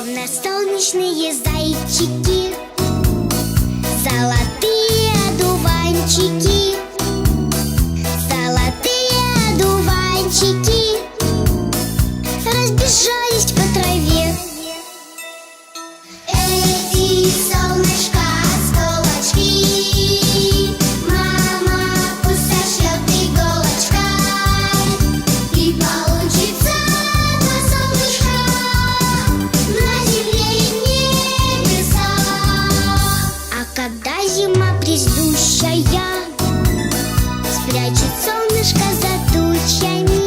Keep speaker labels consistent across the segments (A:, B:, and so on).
A: Словно солнечные зайчики, золотые одуванчики, золотые одуванчики разбежались по траве. Эти солнышко осколочки мама пусть сошлет иголочкой, и получится два солнышка на земле и небесах. А когда зима грядущая спрячет солнышко за тучами,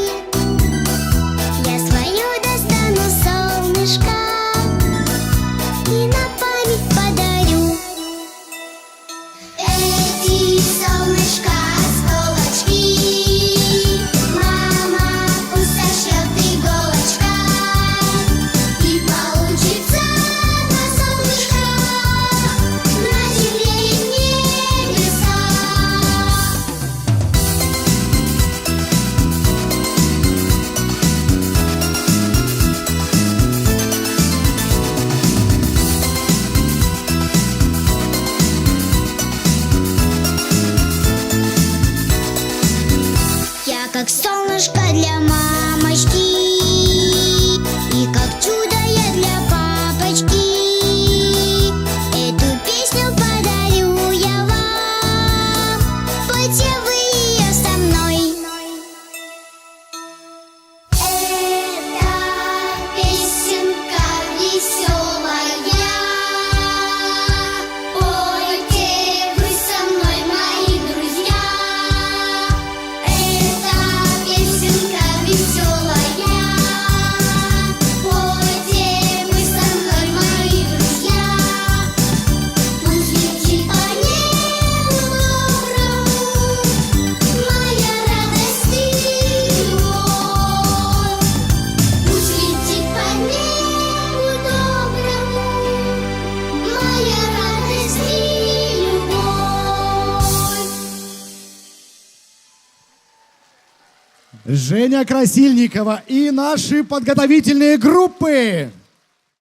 A: я свое достану солнышко и на память подарю. Эти солнышко осколочки мама пусть сошлет иголочкой, и получится два солнышка на земле и небесах. Я как солнышко для мамочки, и как чудо я для папочки. Эту песню подарю я вам, пойте вы ее со мной. Это песенка веселая, пойте вы со мной, мои друзья. Это песенка веселая, пойте вы со мной, мои друзья. Пусть летит по небу доброму моя радость и любовь. Пусть летит по небу доброму моя радость и любовь.
B: Женя Красильникова и наши подготовительные группы.